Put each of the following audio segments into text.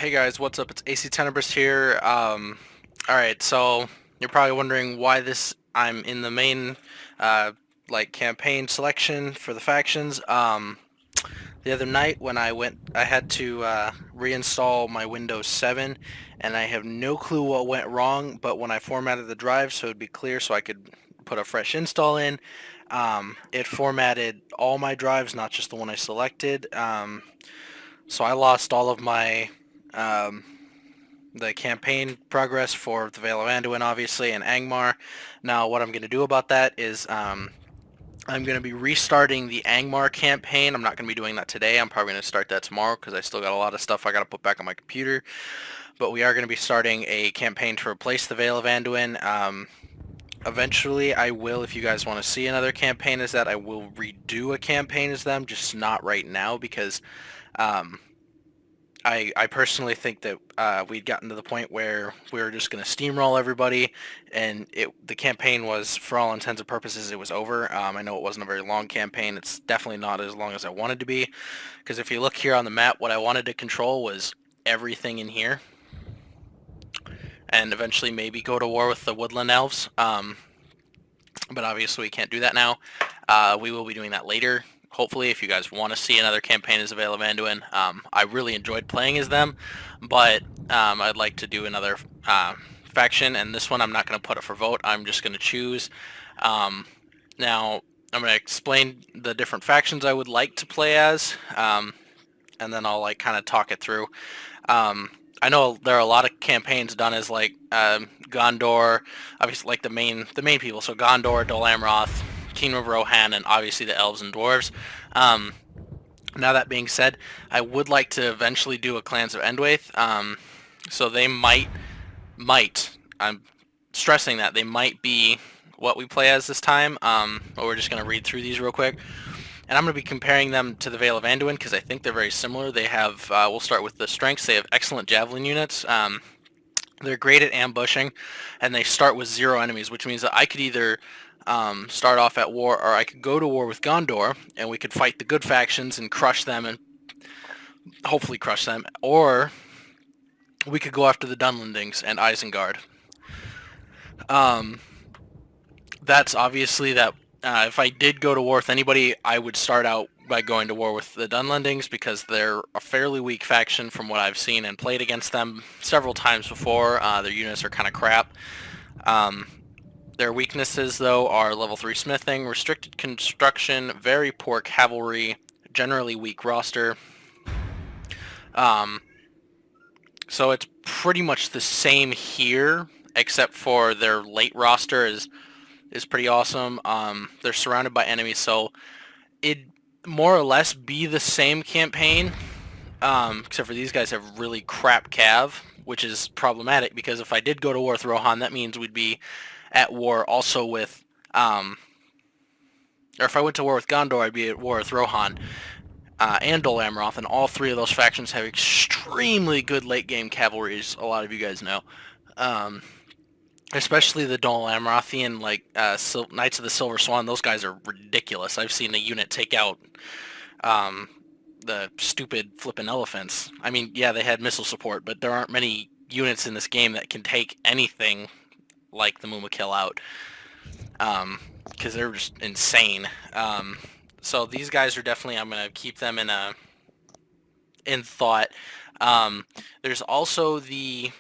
Hey guys, what's up? It's AC Tenebris here. Alright, so you're probably wondering why I'm in the main campaign selection for the factions. The other night when I had to reinstall my Windows 7, and I have no clue what went wrong, but when I formatted the drive so it'd be clear so I could put a fresh install in, it formatted all my drives, not just the one I selected. So I lost all of my um, the campaign progress for the Vale of Anduin, obviously, and Angmar. Now, what I'm going to do about that is I'm going to be restarting the Angmar campaign. I'm not going to be doing that today. I'm probably going to start that tomorrow because I still got a lot of stuff I got to put back on my computer. But we are going to be starting a campaign to replace the Vale of Anduin. Eventually, I will, if you guys want to see another campaign as that, I will redo a campaign as them, just not right now because um, I personally think that we'd gotten to the point where we were just going to steamroll everybody, and the campaign was, for all intents and purposes, it was over. I know it wasn't a very long campaign. It's definitely not as long as I wanted to be, because if you look here on the map, what I wanted to control was everything in here, and eventually maybe go to war with the Woodland Elves. But obviously we can't do that now. We will be doing that later. Hopefully, if you guys want to see another campaign as Vale of Anduin, I really enjoyed playing as them, but I'd like to do another faction, and this one I'm not going to put it for vote. I'm just going to choose. Now, I'm going to explain the different factions I would like to play as, and then I'll kind of talk it through. I know there are a lot of campaigns done as Gondor, obviously the main people. So Gondor, Dol Amroth, Kingdom of Rohan, and obviously the elves and dwarves. Now that being said, I would like to eventually do a Clans of Endwaith. So they might, I'm stressing that they might be what we play as this time. But we're just gonna read through these real quick. And I'm going to be comparing them to the Vale of Anduin because I think they're very similar. They have, we'll start with the strengths. They have excellent javelin units. They're great at ambushing, and they start with 0 enemies, which means that I could either start off at war, or I could go to war with Gondor, and we could fight the good factions and crush them, and hopefully crush them, or we could go after the Dunlendings and Isengard. That's obviously that if I did go to war with anybody, I would start out by going to war with the Dunlendings because they're a fairly weak faction from what I've seen and played against them several times before. Their units are kind of crap. Their weaknesses, though, are level 3 smithing, restricted construction, very poor cavalry, generally weak roster. So it's pretty much the same here, except for their late roster is pretty awesome. They're surrounded by enemies, so it'd more or less be the same campaign, except for these guys have really crap cav, which is problematic because if I did go to war with Rohan, that means we'd be at war also with, or if I went to war with Gondor, I'd be at war with Rohan and Dol Amroth, and all three of those factions have extremely good late game cavalry, as a lot of you guys know. Especially the Dol Amrothian, Knights of the Silver Swan. Those guys are ridiculous. I've seen a unit take out the stupid flippin' elephants. I mean, yeah, they had missile support, but there aren't many units in this game that can take anything like the Mumakil out, because they're just insane. So these guys are definitely, I'm going to keep them in thought. There's also the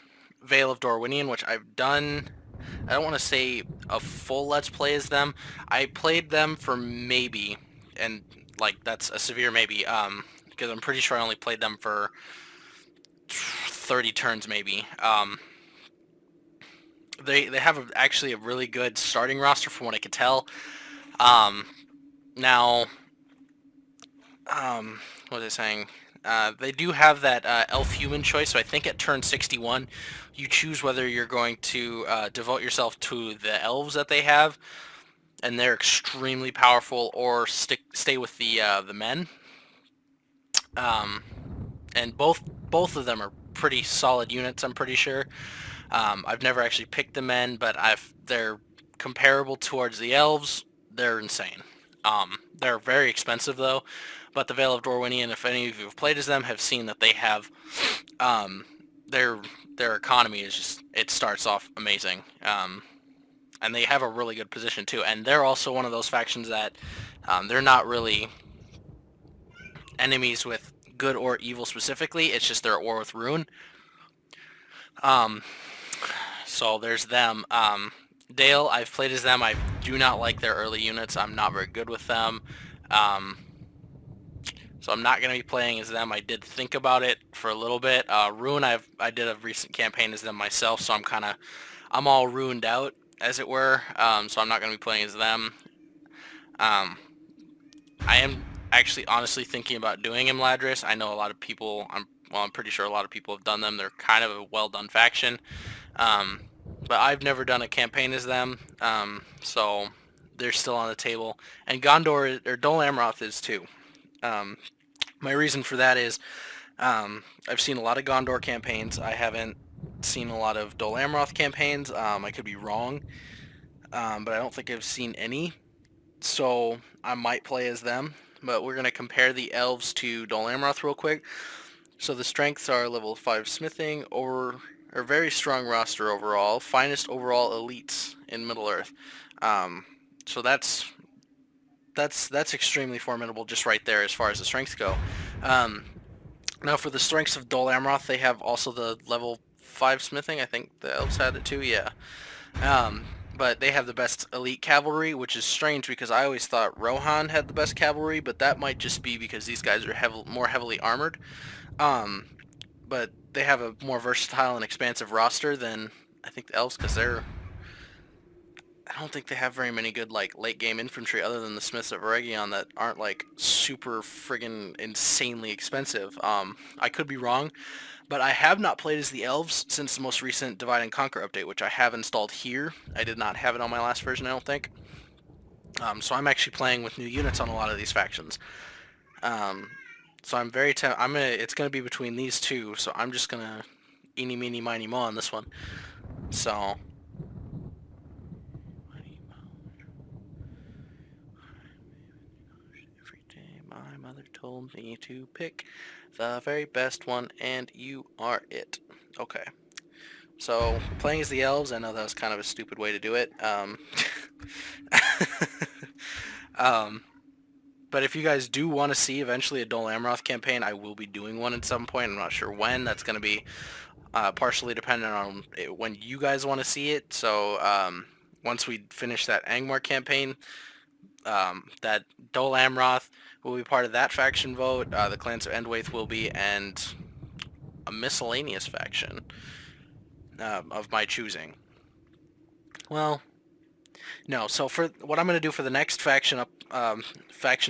Vale of Dorwinion, which I've done. I don't want to say a full Let's Play as them. I played them for maybe, and that's a severe maybe, because I'm pretty sure I only played them for 30 turns maybe. They have actually a really good starting roster from what I could tell. Now, what was I saying? They do have that elf-human choice, so I think at turn 61, you choose whether you're going to devote yourself to the elves that they have, and they're extremely powerful, or stay with the men. And both of them are pretty solid units, I'm pretty sure. I've never actually picked the men, but they're comparable towards the elves. They're insane. They're very expensive though, but the Vale of Dorwinion, if any of you have played as them, have seen that they have Um, their their economy is just, it starts off amazing. And they have a really good position too. And they're also one of those factions that they're not really enemies with good or evil specifically. It's just they're at war with Rune. Um, so there's them. Dale, I've played as them. I do not like their early units. I'm not very good with them. Um, so I'm not going to be playing as them. I did think about it for a little bit. Rune, I did a recent campaign as them myself, so I'm all ruined out, as it were. So I'm not going to be playing as them. I am actually honestly thinking about doing Imladris. I know a lot of people, I'm pretty sure a lot of people have done them. They're kind of a well done faction. But I've never done a campaign as them, so they're still on the table. And Gondor, or Dol Amroth is too. My reason for that is I've seen a lot of Gondor campaigns. I haven't seen a lot of Dol Amroth campaigns. I could be wrong, but I don't think I've seen any. So I might play as them. But we're going to compare the elves to Dol Amroth real quick. So the strengths are level 5 smithing, or very strong roster overall, finest overall elites in Middle Earth. So that's extremely formidable just right there as far as the strengths go. Now for the strengths of Dol Amroth, they have also the level 5 smithing. I think the elves had it too, yeah. But they have the best elite cavalry, which is strange because I always thought Rohan had the best cavalry, but that might just be because these guys are more heavily armored. But they have a more versatile and expansive roster than I think the elves, because I don't think they have very many good like late game infantry other than the Smiths of Eregion that aren't like super friggin' insanely expensive. I could be wrong, but I have not played as the elves since the most recent Divide and Conquer update, which I have installed here. I did not have it on my last version, I don't think. So I'm actually playing with new units on a lot of these factions. So I'm very it's gonna be between these two, so I'm just gonna eeny meeny miny mo on this one. So every day my mother told me to pick the very best one, and you are it. Okay. So playing as the elves, I know that was kind of a stupid way to do it. But if you guys do want to see eventually a Dol Amroth campaign, I will be doing one at some point. I'm not sure when. That's going to be partially dependent on when you guys want to see it. So once we finish that Angmar campaign, that Dol Amroth will be part of that faction vote. The Clans of Endwaith will be, and a miscellaneous faction of my choosing. Well, no. So for what I'm going to do for the next faction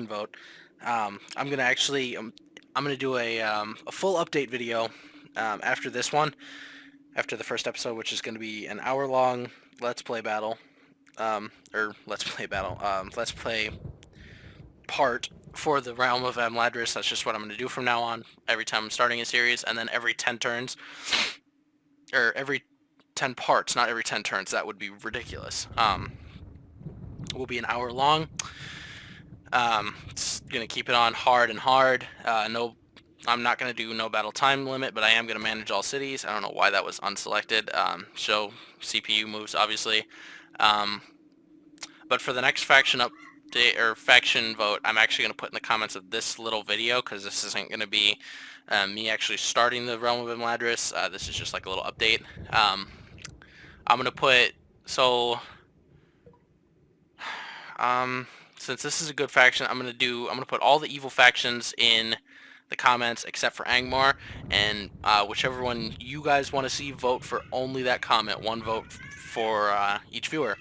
vote, I'm going to actually I'm going to do a full update video after this one, after the first episode, which is going to be an hour-long Let's Play battle, Let's Play part for the Realm of Amladris. That's just what I'm going to do from now on, every time I'm starting a series, and then every 10 turns, or every 10 parts, not every 10 turns. That would be ridiculous. Will be an hour long. It's going to keep it on hard and hard. No, I'm not going to do no battle time limit, but I am going to manage all cities. I don't know why that was unselected. Show CPU moves, obviously. But for the next faction update or faction vote, I'm actually going to put in the comments of this little video, because this isn't going to be me actually starting the Realm of Imladris. This is just like a little update. I'm going to put, so since this is a good faction, I'm gonna put all the evil factions in the comments except for Angmar, and whichever one you guys want to see, vote for only that comment. One vote for each viewer.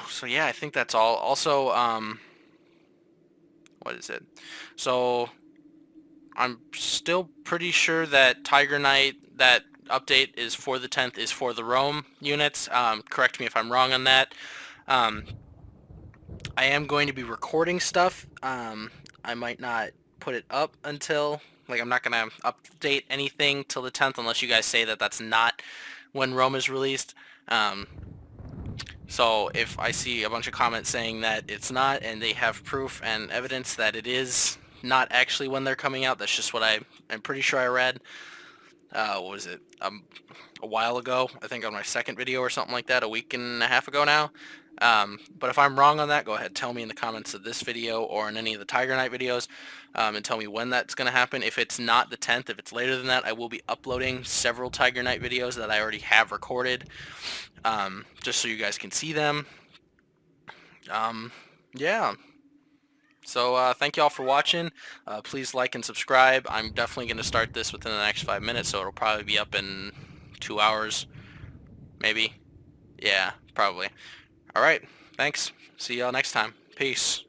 So yeah, I think that's all. Also, what is it? So I'm still pretty sure that Tiger Knight, that update is for the 10th, is for the Rome units. Correct me if I'm wrong on that. I am going to be recording stuff. I might not put it up until, like, I'm not going to update anything till the 10th unless you guys say that that's not when Rome is released. So if I see a bunch of comments saying that it's not, and they have proof and evidence that it is, not actually when they're coming out. That's just what I'm pretty sure I read. What was it? A while ago, I think on my second video or something like that, a week and a half ago now. But if I'm wrong on that, go ahead, tell me in the comments of this video or in any of the Tiger Knight videos, and tell me when that's going to happen. If it's not the 10th, if it's later than that, I will be uploading several Tiger Knight videos that I already have recorded, just so you guys can see them. Yeah. So thank you all for watching. Please like and subscribe. I'm definitely going to start this within the next 5 minutes, so it'll probably be up in 2 hours, maybe. Yeah, probably. Alright, thanks. See y'all next time. Peace.